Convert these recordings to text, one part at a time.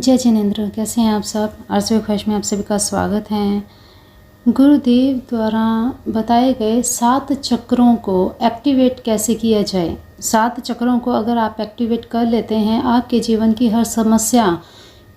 जय जिनेंद्र, कैसे हैं आप सब। आरसीबी ख्वाहिश में आप सभी का स्वागत है। गुरुदेव द्वारा बताए गए 7 चक्रों को एक्टिवेट कैसे किया जाए। 7 चक्रों को अगर आप एक्टिवेट कर लेते हैं, आपके जीवन की हर समस्या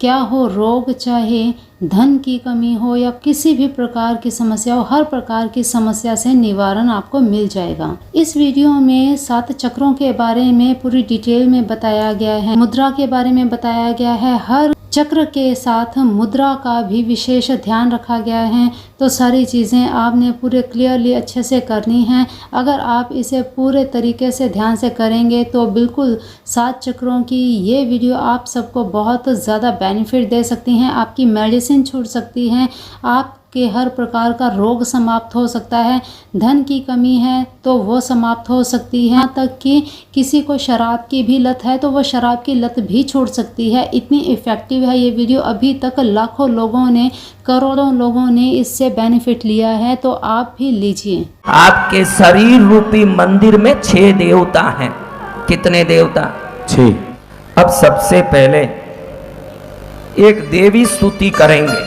क्या हो, रोग चाहे धन की कमी हो या किसी भी प्रकार की समस्या हो, हर प्रकार की समस्या से निवारण आपको मिल जाएगा। इस वीडियो में 7 चक्रों के बारे में पूरी डिटेल में बताया गया है। मुद्रा के बारे में बताया गया है। हर चक्र के साथ मुद्रा का भी विशेष ध्यान रखा गया है। तो सारी चीज़ें आपने पूरे क्लियरली अच्छे से करनी है। अगर आप इसे पूरे तरीके से ध्यान से करेंगे तो बिल्कुल 7 चक्रों की ये वीडियो आप सबको बहुत ज़्यादा बेनिफिट दे सकती हैं। आपकी मेडिसिन छूट सकती हैं, आपके हर प्रकार का रोग समाप्त हो सकता है, धन की कमी है तो वो समाप्त हो सकती है, यहाँ तक कि किसी को शराब की भी लत है तो वो शराब की लत भी छोड़ सकती है। इतनी इफ़ेक्टिव है ये वीडियो। अभी तक लाखों लोगों ने, करोड़ों लोगों ने इससे बेनिफिट लिया है, तो आप भी लीजिए। आपके शरीर रूपी मंदिर में 6 देवता हैं। कितने देवता? 6। अब सबसे पहले एक देवी स्तुति करेंगे,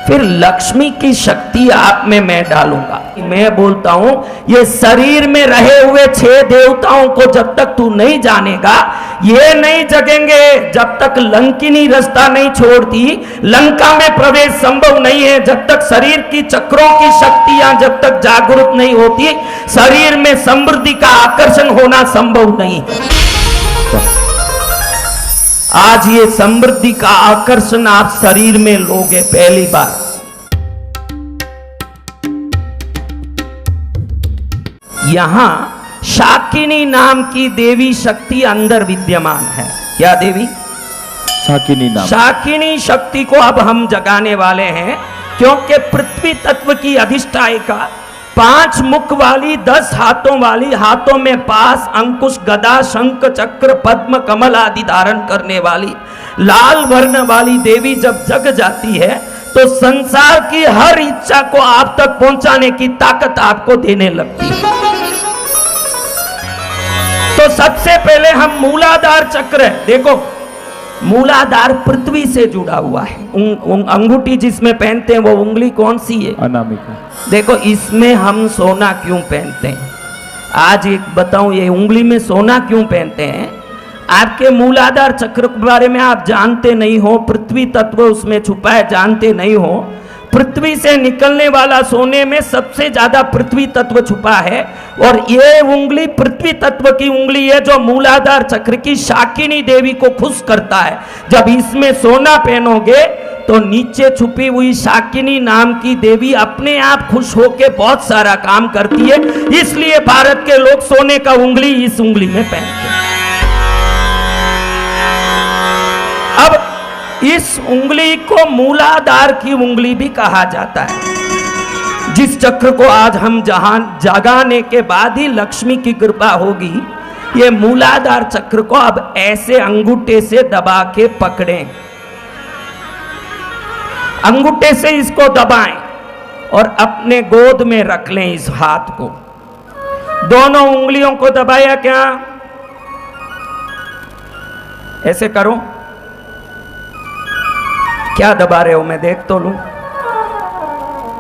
फिर लक्ष्मी की शक्ति आप में मैं डालूंगा। मैं बोलता हूं ये शरीर में रहे हुए 6 देवताओं को जब तक तू नहीं जानेगा, ये नहीं जगेंगे जब तक लंकिनी रास्ता नहीं छोड़ती, लंका में प्रवेश संभव नहीं है जब तक शरीर की चक्रों की शक्तियां जब तक जागृत नहीं होती, शरीर में समृद्धि का आकर्षण होना संभव नहीं है। आज ये समृद्धि का आकर्षण आप शरीर में लोगे पहली बार। यहां शाकिनी नाम की देवी शक्ति अंदर विद्यमान है। क्या देवी? शाकिनी नाम। शाकिनी शक्ति को अब हम जगाने वाले हैं, क्योंकि पृथ्वी तत्व की अधिष्ठायिका 5 मुख वाली, 10 हाथों वाली, हाथों में पास, अंकुश, गदा, शंख, चक्र, पद्म, कमल आदि धारण करने वाली लाल वर्ण वाली देवी जब जग जाती है तो संसार की हर इच्छा को आप तक पहुंचाने की ताकत आपको देने लगती है। तो सबसे पहले हम मूलाधार चक्र, देखो मूलाधार पृथ्वी से जुड़ा हुआ है। अंगूठी जिसमें पहनते हैं वो उंगली कौन सी है? अनामिका। देखो इसमें हम सोना क्यों पहनते हैं? आज एक बताऊं, ये उंगली में सोना क्यों पहनते हैं? आपके मूलाधार चक्र के बारे में आप जानते नहीं हो, पृथ्वी तत्व उसमें छुपा है, जानते नहीं हो। पृथ्वी से निकलने वाला सोने में सबसे ज्यादा पृथ्वी तत्व छुपा है, और ये उंगली पृथ्वी तत्व की उंगली है जो मूलाधार चक्र की शाकिनी देवी को खुश करता है। जब इसमें सोना पहनोगे तो नीचे छुपी हुई शाकिनी नाम की देवी अपने आप खुश होके बहुत सारा काम करती है। इसलिए भारत के लोग सोने का उंगली इस उंगली में पहनते हैं। अब इस उंगली को मूलाधार की उंगली भी कहा जाता है। जिस चक्र को आज हम जगाने के बाद ही लक्ष्मी की कृपा होगी, ये मूलाधार चक्र को अब ऐसे अंगूठे से दबा के पकड़ें, अंगूठे से इसको दबाएं और अपने गोद में रख लें। इस हाथ को, दोनों उंगलियों को दबाया क्या? ऐसे करो। क्या दबा रहे हो? मैं देख तो लूं,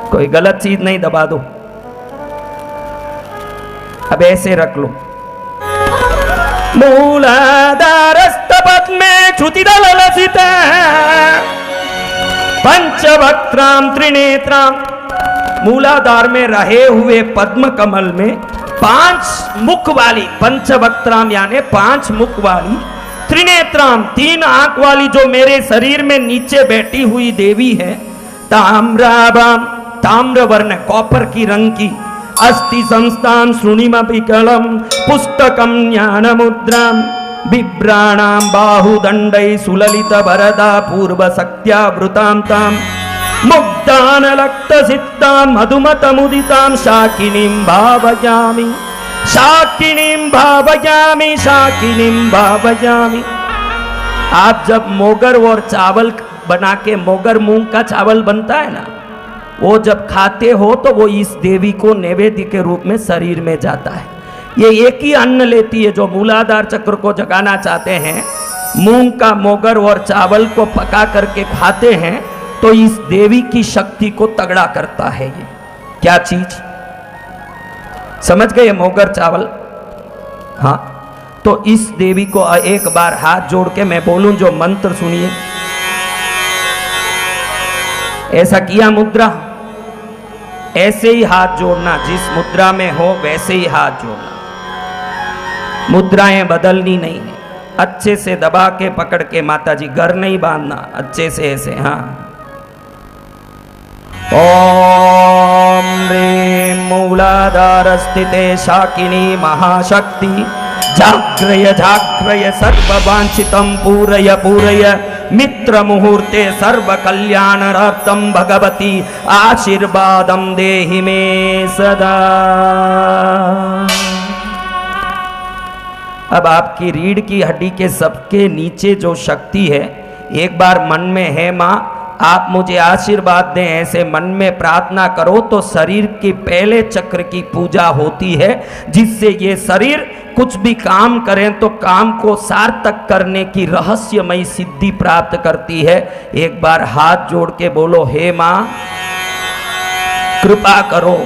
कोई गलत चीज नहीं दबा दो। अब ऐसे रख लो। मूलाधारस्तपद्मे क्षुतिदललसिते पंचवक्त्राम त्रिनेत्राम। मूलाधार में रहे हुए पद्म कमल में 5 मुख वाली, पंचवक्त्राम यानी 5 मुख वाली, त्रिनेत्राम 3 आंख वाली जो मेरे शरीर में नीचे बैठी हुई देवी है, ताम्राभाम, ताम्र वर्ण कॉपर की रंग की, अस्ति संस्थान श्रुणिमपिकलम पुस्तकम ज्ञान मुद्राम बिभ्राणाम बाहुदंडै सुललित वरदा पूर्व शक्त्यावृताम ताम मुग्धान लक्त सिद्धाम मधुमत मुदिताम शाकिनीं भावयामि, शाकिनीं भावयामि, शाकिनीं भावयामि। आप जब मोगर और चावल बना के, मोगर मूंग का चावल बनता है ना, वो जब खाते हो तो वो इस देवी को नैवेद्य के रूप में शरीर में जाता है। ये एक ही अन्न लेती है। जो मूलाधार चक्र को जगाना चाहते हैं मूंग का मोगर और चावल को पका करके खाते हैं तो इस देवी की शक्ति को तगड़ा करता है। ये क्या चीज समझ गए? मोगर चावल। हाँ, तो इस देवी को एक बार हाथ जोड़ के मैं बोलूं जो मंत्र सुनिए। ऐसा किया मुद्रा, ऐसे ही हाथ जोड़ना, जिस मुद्रा में हो वैसे ही हाथ जोड़ना, मुद्राएं बदलनी नहीं है। अच्छे से दबा के पकड़ के माता जी, घर नहीं बांधना, अच्छे से ऐसे। हाँ, ओम ह्रीं मूलाधार स्थिते शाकिनी महाशक्ति जाग्रय जाग्रय सर्ववांछितं पूरय पूरय मित्र मुहूर्ते सर्व कल्याणार्थं भगवती आशीर्वादं देहि मे सदा। अब आपकी रीढ़ की हड्डी के सबके नीचे जो शक्ति है, एक बार मन में है मां आप मुझे आशीर्वाद दें, ऐसे मन में प्रार्थना करो तो शरीर के पहले चक्र की पूजा होती है, जिससे ये शरीर कुछ भी काम करें तो काम को सार्थक करने की रहस्यमयी सिद्धि प्राप्त करती है। एक बार हाथ जोड़ के बोलो, हे मां कृपा करो,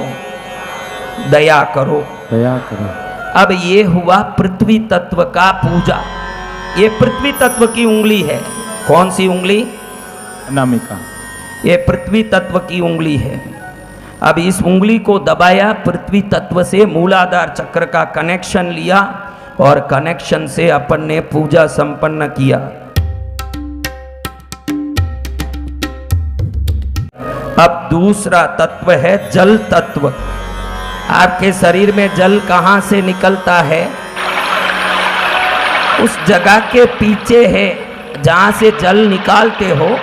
दया करो, दया करो। अब ये हुआ पृथ्वी तत्व का पूजा। ये पृथ्वी तत्व की उंगली है। कौन सी उंगली? अनामिका। ये पृथ्वी तत्व की उंगली है। अब इस उंगली को दबाया, पृथ्वी तत्व से मूलाधार चक्र का कनेक्शन लिया और कनेक्शन से अपन ने पूजा संपन्न किया। अब दूसरा तत्व है जल तत्व। आपके शरीर में जल कहां से निकलता है? उस जगह के पीछे है जहां से जल निकालते हो,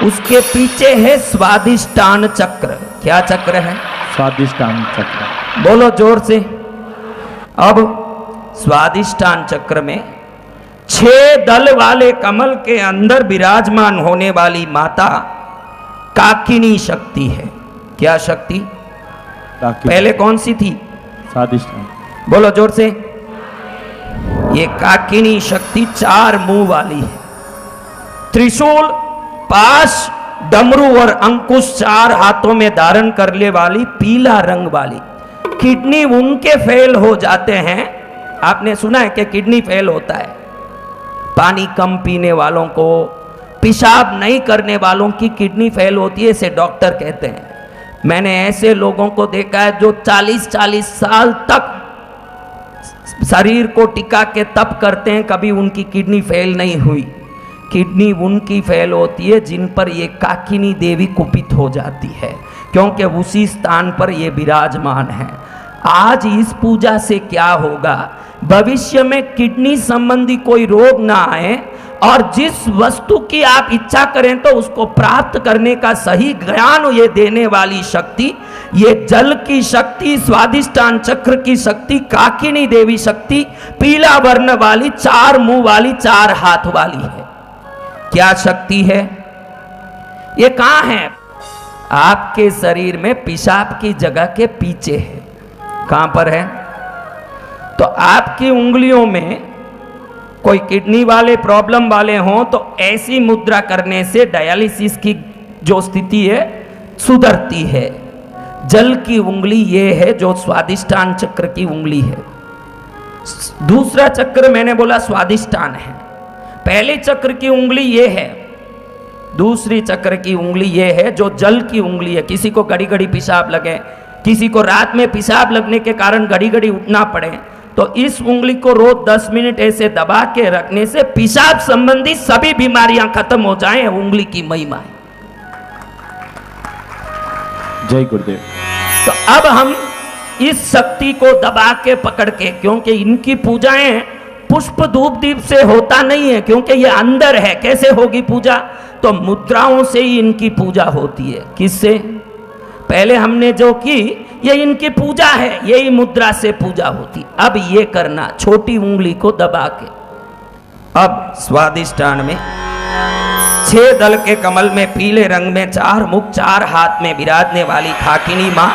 उसके पीछे है स्वादिष्टान चक्र। क्या चक्र है? स्वादिष्टान चक्र। बोलो जोर से। अब स्वादिष्टान चक्र में 6 दल वाले कमल के अंदर विराजमान होने वाली माता काकिनी शक्ति है। क्या शक्ति? पहले कौन सी थी? स्वादिष्टान। बोलो जोर से। ये काकिनी शक्ति 4 मुंह वाली है। त्रिशूल, पाश, डमरू और अंकुश 4 हाथों में धारण करने वाली, पीला रंग वाली। किडनी उनके फेल हो जाते हैं, आपने सुना है कि किडनी फेल होता है, पानी कम पीने वालों को, पेशाब नहीं करने वालों की किडनी फेल होती है, इसे डॉक्टर कहते हैं। मैंने ऐसे लोगों को देखा है जो 40-40 साल तक शरीर को टिका के तप करते हैं, कभी उनकी किडनी फेल नहीं हुई। किडनी उनकी फेल होती है जिन पर ये काकिनी देवी कुपित हो जाती है, क्योंकि उसी स्थान पर ये विराजमान है। आज इस पूजा से क्या होगा, भविष्य में किडनी संबंधी कोई रोग ना आए और जिस वस्तु की आप इच्छा करें तो उसको प्राप्त करने का सही ज्ञान ये देने वाली शक्ति, ये जल की शक्ति, स्वादिष्टान चक्र की शक्ति, काकिनी देवी शक्ति, पीला वर्ण वाली, 4 मुंह वाली, 4 हाथ वाली है। क्या शक्ति है? ये कहां है? आपके शरीर में पेशाब की जगह के पीछे है। कहां पर है? तो आपकी उंगलियों में कोई किडनी वाले प्रॉब्लम वाले हों तो ऐसी मुद्रा करने से डायलिसिस की जो स्थिति है सुधरती है। जल की उंगली ये है जो स्वादिष्टान चक्र की उंगली है। दूसरा चक्र मैंने बोला स्वादिष्टान है। पहले चक्र की उंगली ये है, दूसरी चक्र की उंगली ये है जो जल की उंगली है। किसी को घड़ी घड़ी पेशाब लगे, किसी को रात में पेशाब लगने के कारण घड़ी घड़ी उठना पड़े, तो इस उंगली को रोज 10 मिनट ऐसे दबा के रखने से पेशाब संबंधी सभी बीमारियां खत्म हो जाएं। उंगली की महिमा है। जय गुरुदेव। तो अब हम इस शक्ति को दबा के पकड़ के, क्योंकि इनकी पूजाएं पुष्प धूप दीप से होता नहीं है, क्योंकि ये अंदर है। कैसे होगी पूजा? तो मुद्राओं से ही इनकी पूजा होती है। किससे? पहले हमने जो की ये इनकी पूजा है, यही मुद्रा से पूजा होती। अब ये करना, छोटी उंगली को दबा के। अब स्वादिष्टान में 6 दल के कमल में पीले रंग में 4 मुख 4 हाथ में विराजने वाली काकिनी मां,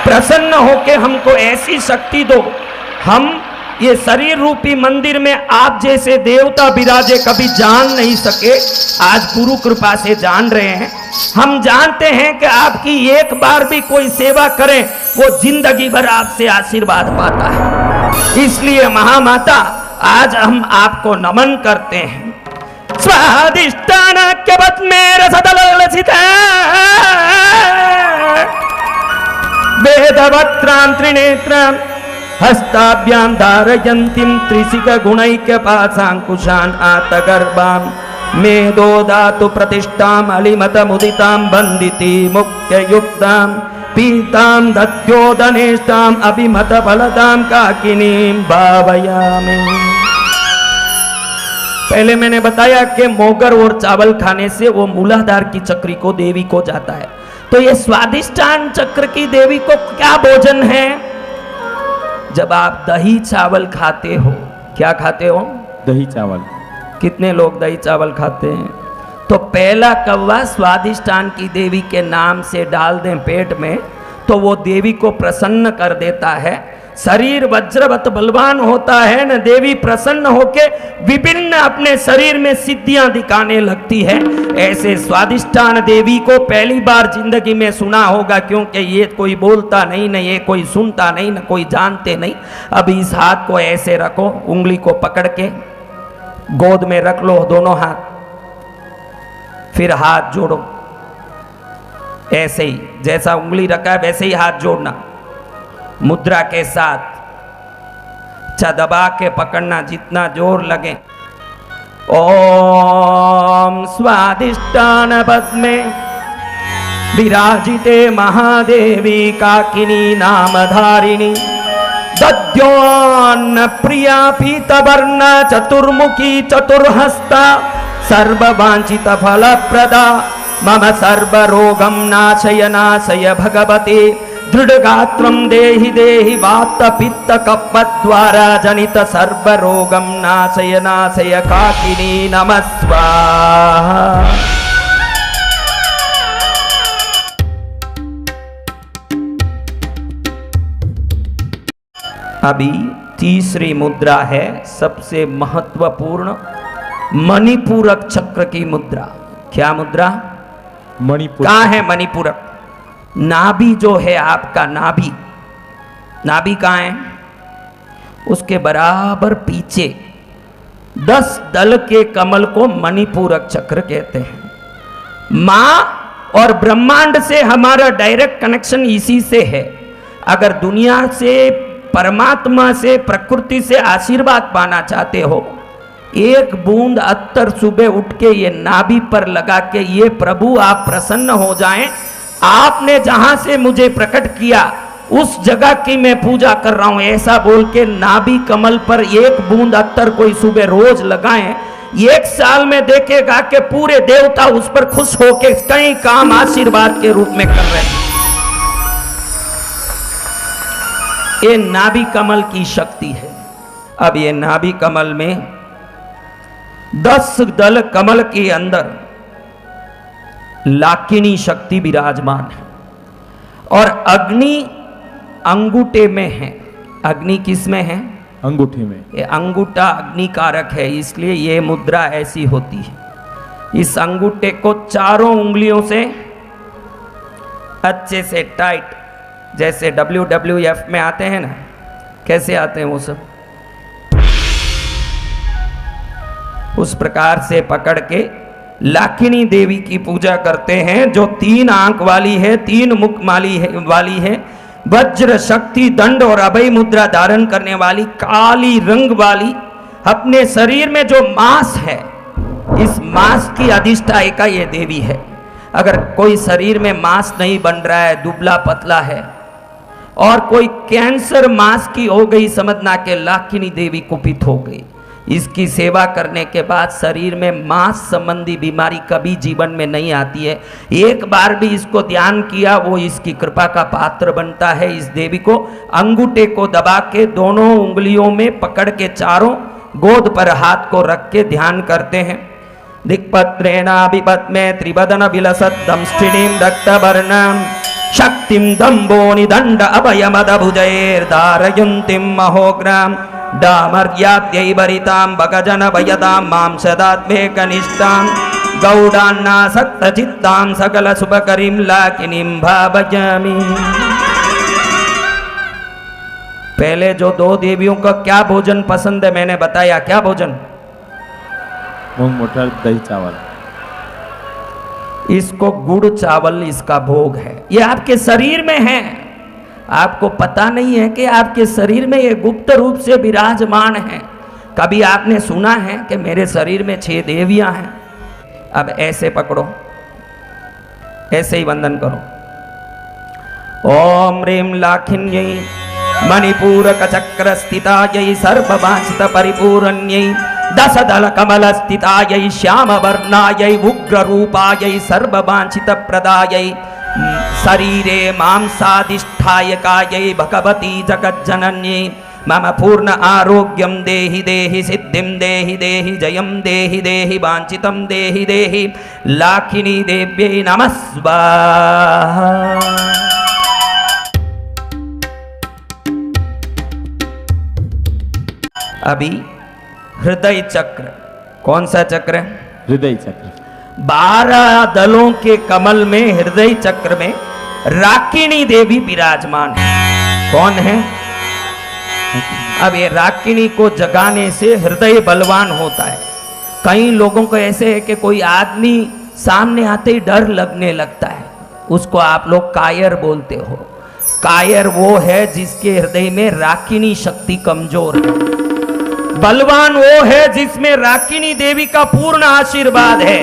प्रसन्न होके हमको ऐसी शक्ति दो, हम ये शरीर रूपी मंदिर में आप जैसे देवता विराजे कभी जान नहीं सके, आज गुरु कृपा से जान रहे हैं। हम जानते हैं कि आपकी एक बार भी कोई सेवा करे वो जिंदगी भर आपसे आशीर्वाद पाता है। इसलिए महामाता आज हम आपको नमन करते हैं। स्वादिष्टानाख्यवत् में रसदललसिता वेदवक्त्रां त्रिनेत्रां हस्ताभ्यां धारयन्तीं त्रिशिखगुणैक्यपाशाङ्कुशान् आतगर्भां मेदो धातु प्रतिष्ठाम् अलिमतमुदितां वन्दिती मुक्तयुक्तां पीतां दत्योदनेष्टाम् अभिमतफलदां काकिनीं भावयामि। पहले मैंने बताया कि मोगर और चावल खाने से वो मूलाधार की चक्री को देवी को जाता है। तो ये स्वादिष्टान चक्र की देवी को क्या भोजन है? जब आप दही चावल खाते हो, क्या खाते हो? दही चावल। कितने लोग दही चावल खाते हैं? तो पहला कौवा स्वादिष्टान की देवी के नाम से डाल दें पेट में तो वो देवी को प्रसन्न कर देता है। शरीर वज्रवत बलवान होता है न, देवी प्रसन्न होके विभिन्न अपने शरीर में सिद्धियां दिखाने लगती है। ऐसे स्वादिष्टान देवी को पहली बार जिंदगी में सुना होगा, क्योंकि ये कोई बोलता नहीं, न ये कोई सुनता नहीं, न कोई जानते नहीं। अब इस हाथ को ऐसे रखो, उंगली को पकड़ के गोद में रख लो दोनों हाथ, फिर हाथ जोड़ो ऐसे ही, जैसा उंगली रखा है वैसे ही हाथ जोड़ना मुद्रा के साथ। दबा के पकड़ना जितना जोर लगे। ओम स्वादिष्टान पद्मे विराजिते महादेवी काकिनी नामधारिणी दद्योन्न प्रिया पीतवर्ण चतुर्मुखी चतुर्हस्ता सर्ववांछित फलप्रदा मम सर्वरोगं नाशय नाशय भगवते दृढ़गात्रं देहि देहि वात पित्त कफद्वारा जनित सर्वरोगं नाशय नाशय काकिनी नमः स्वाहा। अभी तीसरी मुद्रा है सबसे महत्वपूर्ण, मणिपूरक चक्र की मुद्रा। क्या मुद्रा? मणिपुर। कहाँ है मणिपूरक? नाभि जो है आपका, नाभि, नाभि कहाँ है? उसके बराबर पीछे 10 दल के कमल को मणिपूरक चक्र कहते हैं। मां और ब्रह्मांड से हमारा डायरेक्ट कनेक्शन इसी से है। अगर दुनिया से, परमात्मा से, प्रकृति से आशीर्वाद पाना चाहते हो, एक बूंद अत्तर सुबह उठ के ये नाभि पर लगा के, ये प्रभु आप प्रसन्न हो जाएं, आपने जहां से मुझे प्रकट किया उस जगह की मैं पूजा कर रहा हूं, ऐसा बोल के नाभि कमल पर एक बूंद अत्तर कोई सुबह रोज लगाएं। 1 साल में देखेगा कि पूरे देवता उस पर खुश होके कई काम आशीर्वाद के रूप में कर रहे हैं। ये नाभि कमल की शक्ति है। अब ये नाभि कमल में 10 दल कमल के अंदर लाकिनी शक्ति विराजमान है और अग्नि अंगूठे में है। अग्नि किस में है? अंगूठे में। ये अंगूठा अग्नि कारक है, इसलिए ये मुद्रा ऐसी होती है। इस अंगूठे को चारों उंगलियों से अच्छे से टाइट, जैसे WWF में आते हैं ना, कैसे आते हैं वो सब, उस प्रकार से पकड़ के लाकिनी देवी की पूजा करते हैं, जो 3 आंख वाली है, 3 मुख वाली है, वज्र शक्ति दंड और अभय मुद्रा धारण करने वाली, काली रंग वाली, अपने शरीर में जो मांस है, इस मांस की अधिष्ठायिका ये देवी है। अगर कोई शरीर में मांस नहीं बन रहा है, दुबला पतला है, और कोई कैंसर मांस की हो गई, समझना कि लाकिनी देवी कुपित हो गई। इसकी सेवा करने के बाद शरीर में मांस संबंधी बीमारी कभी जीवन में नहीं आती है। एक बार भी इसको ध्यान किया, वो इसकी कृपा का पात्र बनता है। इस देवी को अंगूठे को दबा के दोनों उंगलियों में पकड़ के चारों गोद पर हाथ को रख के ध्यान करते हैं। दिक्पत्रेणाभिपद्मे त्रिवदन विलसत् दंष्टिनीं रक्तवर्णां शक्तिं दम्बोनि दंड अभयमदभुजैर्धारयन्तीं महोग्रां डामर्याद्यै वरितां भगजन भयतां मां सदात्मे कनिष्ठां गौडान्नासक्तचित्तां सकल शुभकरीं लाकिनीं भावयामि। पहले जो दो देवियों का क्या भोजन पसंद है मैंने बताया, क्या भोजन? मूंग मटर दही चावल। इसको गुड़ चावल इसका भोग है। ये आपके शरीर में है, आपको पता नहीं है कि आपके शरीर में ये गुप्त रूप से विराजमान है। कभी आपने सुना है कि मेरे शरीर में 6 देवियां हैं? अब ऐसे पकड़ो, ऐसे ही वंदन करो। ओम ह्रीं लाखिन्यै मणिपूरक चक्र स्थितायै सर्ववांछित परिपूरण्यै दशदल कमल स्थितायै श्याम वर्णायै उग्र रूपायै सर्ववांछित प्रदायै शरीरे मांसाधिष्ठायकायै भगवती जगज्जनन्यै मम पूर्ण आरोग्यं देहि देहि सिद्धिं देहि देहि जयं देहि देहि वांछितं देहि देहि लाखिनी देव्यै नमः स्वाहा। अभी हृदय चक्र, कौन सा चक्र है? हृदय चक्र। 12 दलों के कमल में हृदय चक्र में राकिनी देवी विराजमान है। कौन है? अब ये राकिनी को जगाने से हृदय बलवान होता है। कई लोगों को ऐसे है कि कोई आदमी सामने आते ही डर लगने लगता है, उसको आप लोग कायर बोलते हो। कायर वो है जिसके हृदय में राकिनी शक्ति कमजोर है। बलवान वो है जिसमें राकिनी देवी का पूर्ण आशीर्वाद है।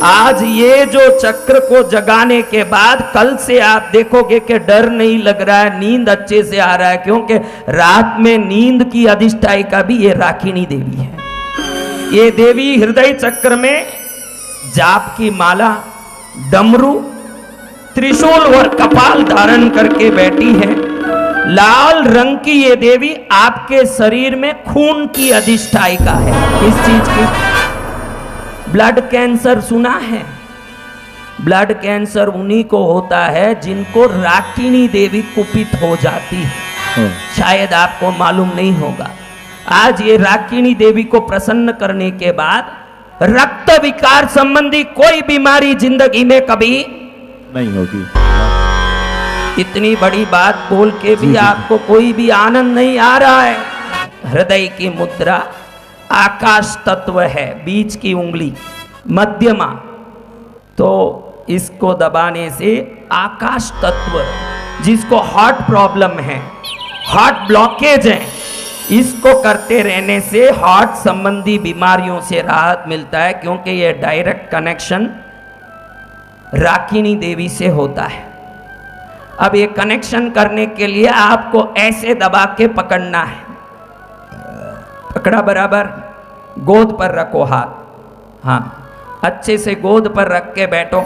आज ये जो चक्र को जगाने के बाद कल से आप देखोगे कि डर नहीं लग रहा है, नींद अच्छे से आ रहा है, क्योंकि रात में नींद की अधिष्ठायिका भी ये राकिनी देवी है। ये देवी हृदय चक्र में जाप की माला, डमरू, त्रिशूल और कपाल धारण करके बैठी है। लाल रंग की ये देवी आपके शरीर में खून की अधिष्ठायिका है। किस चीज की? ब्लड कैंसर सुना है? ब्लड कैंसर उन्हीं को होता है जिनको राकिनी देवी कुपित हो जाती है। शायद आपको मालूम नहीं होगा। आज ये राकिनी देवी को प्रसन्न करने के बाद रक्त विकार संबंधी कोई बीमारी जिंदगी में कभी नहीं होगी। इतनी बड़ी बात बोल के भी आपको कोई भी आनंद नहीं आ रहा है। हृदय की मुद्रा आकाश तत्व है, बीच की उंगली मध्यमा, तो इसको दबाने से आकाश तत्व, जिसको हार्ट प्रॉब्लम है, हार्ट ब्लॉकेज है, इसको करते रहने से हार्ट संबंधी बीमारियों से राहत मिलता है, क्योंकि यह डायरेक्ट कनेक्शन राकिनी देवी से होता है। अब ये कनेक्शन करने के लिए आपको ऐसे दबा के पकड़ना है। पकड़ा बराबर, गोद पर रखो हाथ, हाँ अच्छे से गोद पर रख के बैठो।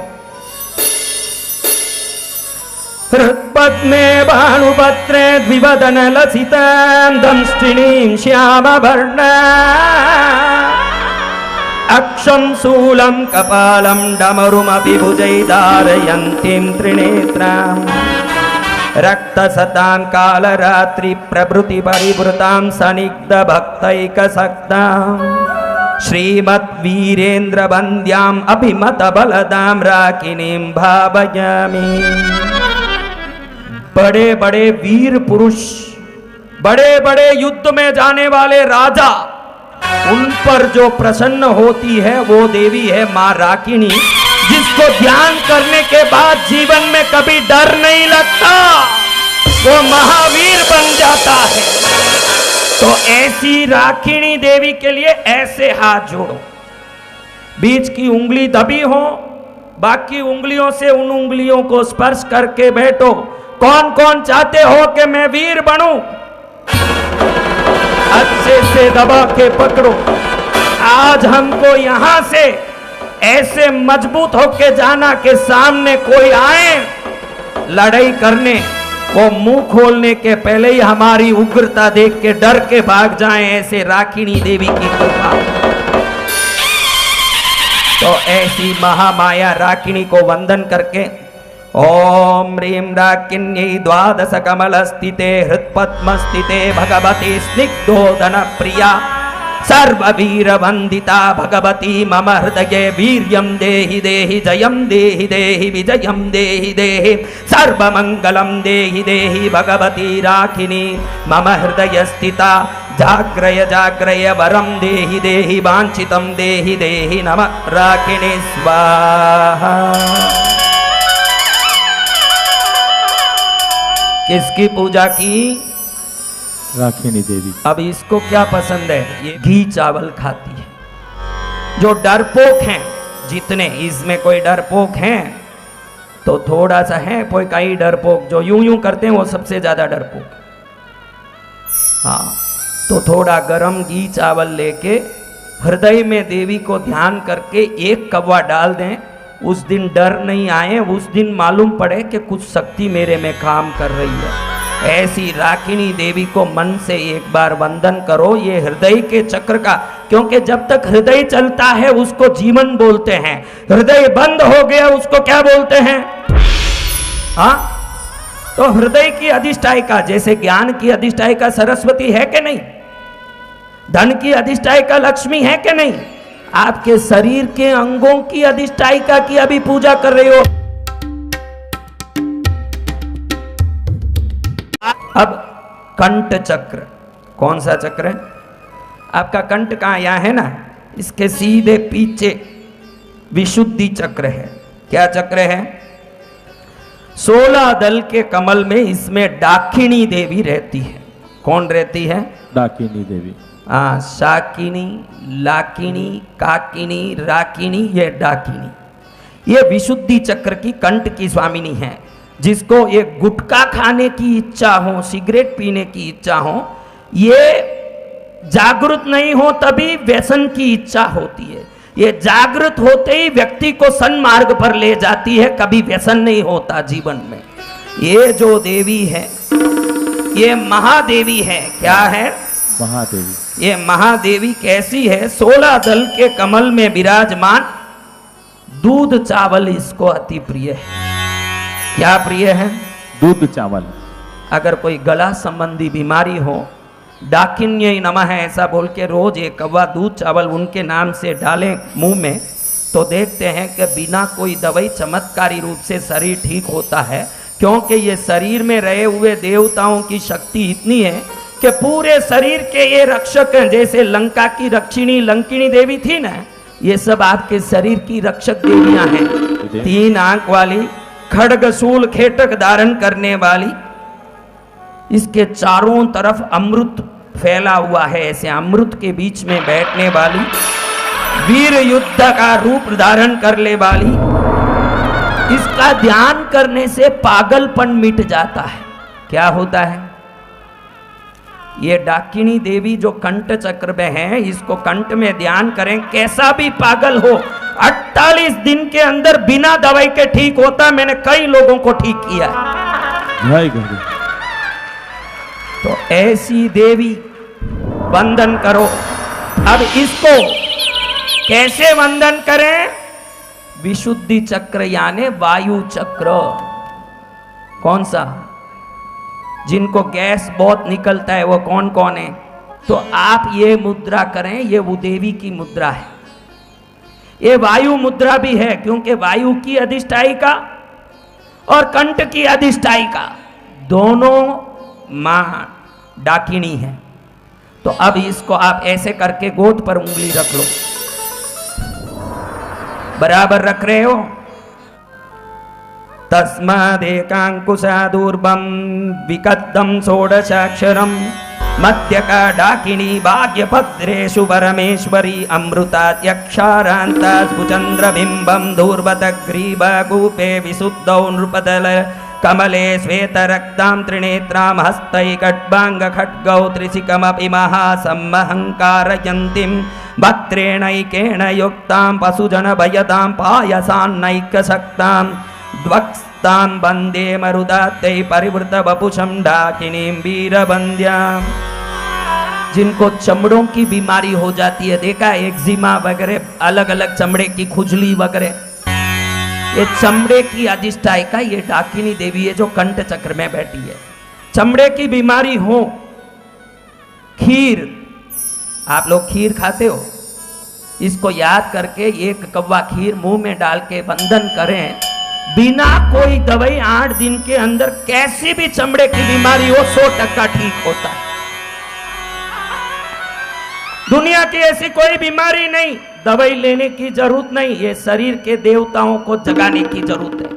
हृत्पद्मे भानुपत्रे द्विवदन लसितां दंष्ट्रिणीं श्यामवर्णा अक्षं शूलं कपालं डमरुमपि भुजै धारयन्तीं त्रिनेत्रां रक्तसतां कालरात्रि प्रभृति परिवृतां सनिग्ध भक्तैकसक्तां श्रीमद्वीरेन्द्र वन्द्याम् अभिमत बलदां राकिनीं भावयामि। बड़े बड़े वीर पुरुष, बड़े बड़े युद्ध में जाने वाले राजा, उन पर जो प्रसन्न होती है वो देवी है मां राकिनी, जिसको ध्यान करने के बाद जीवन में कभी डर नहीं लगता, वो महावीर बन जाता है। तो ऐसी राकिनी देवी के लिए ऐसे हाथ जोड़ो, बीच की उंगली दबी हो, बाकी उंगलियों से उन उंगलियों को स्पर्श करके बैठो। कौन कौन चाहते हो कि मैं वीर बनूं? अच्छे से दबा के पकड़ो। आज हमको यहां से ऐसे मजबूत होके जाना कि सामने कोई आए लड़ाई करने, वो मुंह खोलने के पहले ही हमारी उग्रता देख के डर के भाग जाएं, ऐसे राकिनी देवी की कृपा। तो ऐसी महामाया राकिनी को वंदन करके ओम ह्रीं राकिन्यै द्वादश कमलस्थिते हृत्पद्मस्थिते भगवती स्निग्धोदन प्रिया सर्ववीरवन्दिता भगवती मम हृदये वीर्यं देहि देहि जयं देहि देहि विजयं देहि देहि सर्वमङ्गलं देहि देहि भगवती राखिनी मम हृदय स्थिता जाग्रय जाग्रय वरं देहि देहि वाञ्छितं देहि देहि नमः राखिणी स्वाहा। किसकी पूजा की? राखिनी देवी। अब इसको क्या पसंद है? ये घी चावल खाती है। जो डरपोक हैं, जितने इसमें कोई डरपोक हैं तो थोड़ा सा है, कोई कई डरपोक जो यूं यूं करते हैं वो सबसे ज्यादा डरपोक। हाँ, तो थोड़ा गरम घी चावल लेके हृदय में देवी को ध्यान करके एक कौवा डाल दें। उस दिन डर नहीं आए, उस दिन मालूम पड़े कि कुछ शक्ति मेरे में काम कर रही है। ऐसी राखिनी देवी को मन से एक बार वंदन करो, ये हृदय के चक्र का, क्योंकि जब तक हृदय चलता है उसको जीवन बोलते हैं, हृदय बंद हो गया उसको क्या बोलते हैं? हाँ, तो हृदय की अधिष्ठायिका, जैसे ज्ञान की अधिष्ठायिका सरस्वती है कि नहीं, धन की अधिष्ठायिका लक्ष्मी है कि नहीं, आपके शरीर के अंगों की अधिष्ठायिका की अभी पूजा कर रहे हो। अब कंठ चक्र, कौन सा चक्र है आपका? कंठ कहाँ? यहाँ है ना, इसके सीधे पीछे विशुद्धि चक्र है। क्या चक्र है? 16 दल के कमल में इसमें डाकिनी देवी रहती है। कौन रहती है? डाकिनी देवी। हाँ, शाकिनी, लाकिनी, काकिनी, राकिनी, ये डाकिनी, ये विशुद्धि चक्र की कंठ की स्वामिनी है। जिसको एक गुटखा खाने की इच्छा हो, सिगरेट पीने की इच्छा हो, ये जागृत नहीं हो तभी व्यसन की इच्छा होती है। ये जागृत होते ही व्यक्ति को सन्मार्ग पर ले जाती है, कभी व्यसन नहीं होता जीवन में। ये जो देवी है ये महादेवी है। क्या है? महादेवी। ये महादेवी कैसी है? 16 दल के कमल में विराजमान, दूध चावल इसको अति प्रिय है। क्या प्रिय है? दूध चावल। अगर कोई गला संबंधी बीमारी हो, डाकिन्यै नमः ऐसा बोल के रोज एक कौवा दूध चावल उनके नाम से डालें मुंह में, तो देखते हैं कि बिना कोई दवाई चमत्कारी रूप से शरीर ठीक होता है। क्योंकि ये शरीर में रहे हुए देवताओं की शक्ति इतनी है कि पूरे शरीर के ये रक्षक हैं। जैसे लंका की रक्षिणी लंकिनी देवी थी ना, ये सब आपके शरीर की रक्षक देवियां हैं। 3 आंख वाली, खड्ग शूल खेटक धारण करने वाली, इसके चारों तरफ अमृत फैला हुआ है, ऐसे अमृत के बीच में बैठने वाली, वीर युद्ध का रूप धारण करने वाली। इसका ध्यान करने से पागलपन मिट जाता है। क्या होता है? ये डाकिनी देवी जो कंठ चक्र में है, इसको कंठ में ध्यान करें, कैसा भी पागल हो 48 दिन के अंदर बिना दवाई के ठीक होता। मैंने कई लोगों को ठीक किया। तो ऐसी देवी वंदन करो। अब इसको कैसे वंदन करें? विशुद्धि चक्र यानी वायु चक्र। कौन सा? जिनको गैस बहुत निकलता है वो कौन कौन है? तो आप ये मुद्रा करें, ये वो देवी की मुद्रा है। ये वायु मुद्रा भी है, क्योंकि वायु की अधिष्ठायिका और कंठ की अधिष्ठायिका दोनों मां डाकिनी है। तो अब इसको आप ऐसे करके गोद पर उंगली रख लो। बराबर रख रहे हो? तस्मादेकांकुशादूर्वं विकद्धं षोडशाक्षरं मध्यका डाकिनी भाग्यभद्रेषु परमेश्वरी अमृताद्यक्षारान्ता स्फुचन्द्रबिम्बं दूर्वतग्रीवकूपे विशुद्धौ नृपतल कमले श्वेतरक्तां त्रिनेत्रां हस्तैकट्वाङ्गखड्गौ त्रिशिखमपि महासम्महङ्कारयन्तीं वक्त्रेणैकेण युक्तां पशुजनभयदां पायसान्नैकशक्तां द्वक्स्तां वन्दे मरुदात्यै परिवृतवपुषं डाकिनीं वीरवन्द्याम्। जिनको चमड़ों की बीमारी हो जाती है, देखा एक्जिमा वगैरह, अलग अलग चमड़े की खुजली वगैरह, ये चमड़े की अधिष्ठायिका ये डाकिनी देवी है जो कंठ चक्र में बैठी है। चमड़े की बीमारी हो, खीर, आप लोग खीर खाते हो, इसको याद करके एक कव्वा खीर मुंह में डाल के वंदन करें, बिना कोई दवाई 8 दिन के अंदर कैसी भी चमड़े की बीमारी हो 100% ठीक होता है। दुनिया की ऐसी कोई बीमारी नहीं, दवाई लेने की जरूरत नहीं, ये शरीर के देवताओं को जगाने की जरूरत है।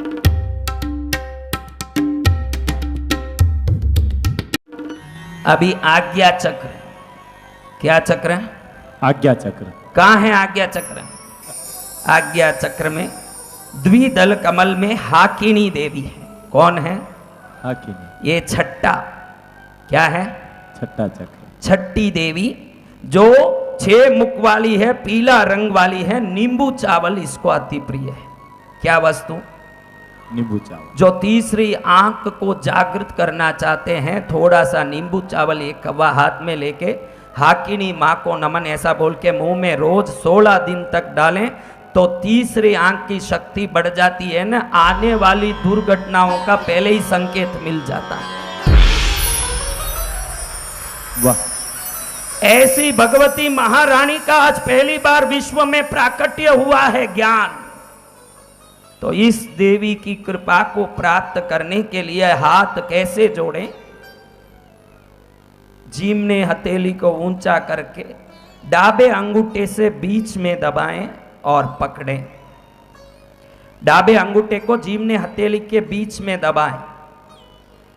अभी आज्ञा चक्र, क्या चक्र है? आज्ञा चक्र। कहां है आज्ञा चक्र? आज्ञा चक्र में द्विदल कमल में हाकिनी देवी है। कौन है? हाकिनी। ये छठा, क्या है? छठा चक्र। छठी देवी जो 6 मुख वाली है, पीला रंग वाली है, नींबू चावल इसको अति प्रिय है। क्या वस्तु? नींबू चावल। जो तीसरी आंख को जागृत करना चाहते हैं, थोड़ा सा नींबू चावल एक कव्वा हाथ में लेके हाकिनी माँ को नमन ऐसा बोल के मुंह में रोज 16 दिन तक डालें तो तीसरी आंख की शक्ति बढ़ जाती है ना, आने वाली दुर्घटनाओं का पहले ही संकेत मिल जाता है। वाह। ऐसी भगवती महारानी का आज पहली बार विश्व में प्राकट्य हुआ है ज्ञान। तो इस देवी की कृपा को प्राप्त करने के लिए हाथ कैसे जोड़ें? जीमने हथेली को ऊंचा करके डाबे अंगूठे से बीच में दबाएं और पकड़ें। डाबे अंगूठे को जीमने हथेली के बीच में दबाएं।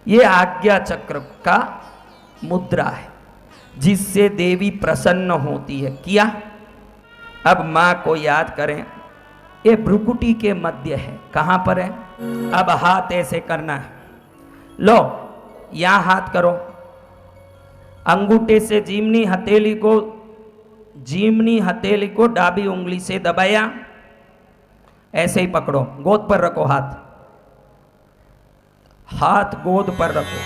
यह आज्ञा चक्र का मुद्रा है जिससे देवी प्रसन्न होती है। किया? अब मां को याद करें, ये भ्रुकुटी के मध्य है। कहां पर है? अब हाथ ऐसे करना है, लो यहां हाथ करो, अंगूठे से जीमनी हथेली को डाबी उंगली से दबाया, ऐसे ही पकड़ो, गोद पर रखो, हाथ गोद पर रखो।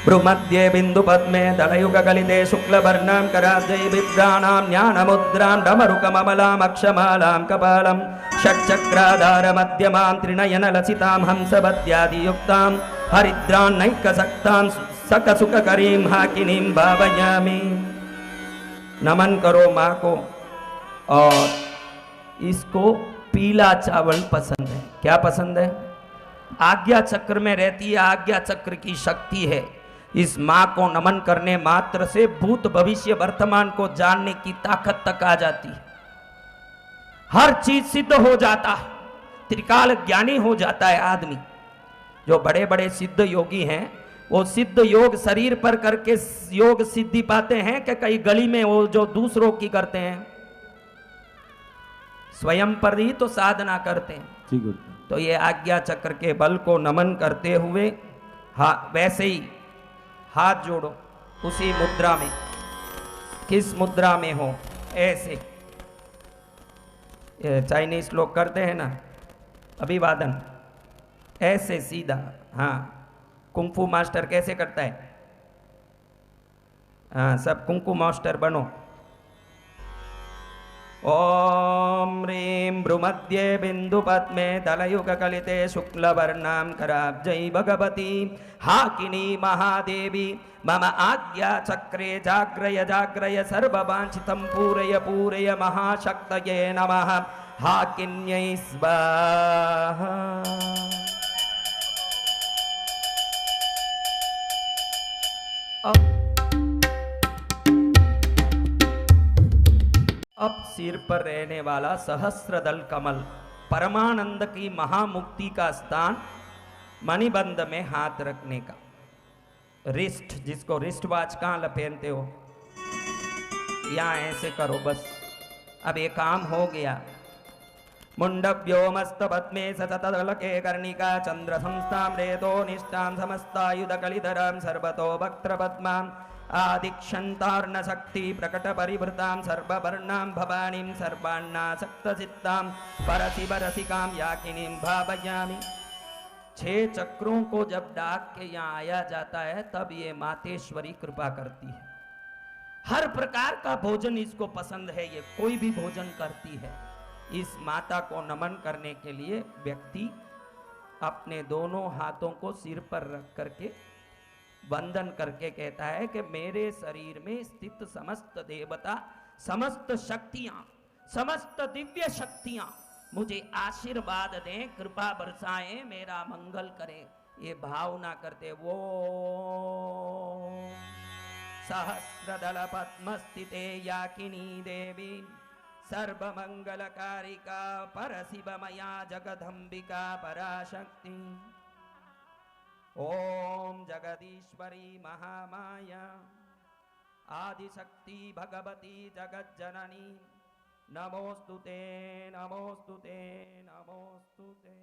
भ्रुमध्ये बिंदु पद्मे दलयुग गलिते शुक्ल वर्णां कराब्जै विप्राणां ज्ञानमुद्रां डमरुकमलां अक्षमालां कपालं षट्चक्राधार मध्यमां त्रिनयन लसितां हंसवद्यादियुक्तां हरिद्रां नैकसक्तां सकसुखकरीं हाकिनीं भावयामि। नमन करो माँ को। और इसको पीला चावल पसंद है। क्या पसंद है? आज्ञा चक्र में रहती है, आज्ञा चक्र की शक्ति है। इस माँ को नमन करने मात्र से भूत भविष्य वर्तमान को जानने की ताकत तक आ जाती है। हर चीज सिद्ध हो जाता है, त्रिकाल ज्ञानी हो जाता है आदमी। जो बड़े बड़े सिद्ध योगी हैं वो सिद्ध योग शरीर पर करके योग सिद्धि पाते हैं कि कई गली में वो जो दूसरों की करते हैं, स्वयं पर ही तो साधना करते हैं। तो ये आज्ञा चक्र के बल को नमन करते हुए वैसे ही हाथ जोड़ो उसी मुद्रा में। किस मुद्रा में हो? ऐसे चाइनीज लोग करते हैं ना अभिवादन, ऐसे सीधा। हाँ, कुंफू मास्टर कैसे करता है? हाँ, सब कुंफू मास्टर बनो। ओम ह्रीं भ्रुमध्ये बिंदु पद्मे दलयुग कलिते शुक्ल वर्णां कराब्जै भगवती हाकिनी महादेवी मम आज्ञा चक्रे जाग्रय जाग्रय सर्ववांछितं पूरय पूरय महाशक्तये नमः। हाकिन्यै स्वाहा। अब सिर पर रहने वाला सहस्रदल कमल परमानंद की महामुक्ति का स्थान मणिबंध में हाथ रखने का। रिस्ट, जिसको रिस्ट वॉच कहाँ पहनते हो, यहाँ ऐसे करो बस। अब ये काम हो गया। मुंडव्योमस्त पद्मे सततलके कर्णिका चंद्र संस्थां रेतो निष्ठां समस्तायुध कलिधरां सर्वतो वक्त्र पद्मां आदिक्षंतार्ण शक्ति प्रकट परिवृतां सर्ववर्णां भवानीं सर्वान्नासक्त चित्तां परशिव रसिकां याकिनीं भावयामि। 6 चक्रों को जब डाक के यहाँ आया जाता है तब ये मातेश्वरी कृपा करती है। हर प्रकार का भोजन इसको पसंद है, ये कोई भी भोजन करती है। इस माता को नमन करने के लिए व्यक्ति अपने दोनों हाथों को सिर पर रख करके वंदन करके कहता है कि मेरे शरीर में स्थित समस्त देवता, समस्त शक्तियां, समस्त दिव्य शक्तियां मुझे आशीर्वाद दें, कृपा बरसाएं, मेरा मंगल करें। ये भावना करते वो सहस्रदल पद्मस्थिते याकिनी देवी सर्वमंगलकारिका परशिवमया जगदम्बिका पराशक्ति। ओम जगदीश्वरी महामाया आदिशक्ति भगवती जगज्जननी नमोस्तुते नमोस्तुते नमोस्तुते।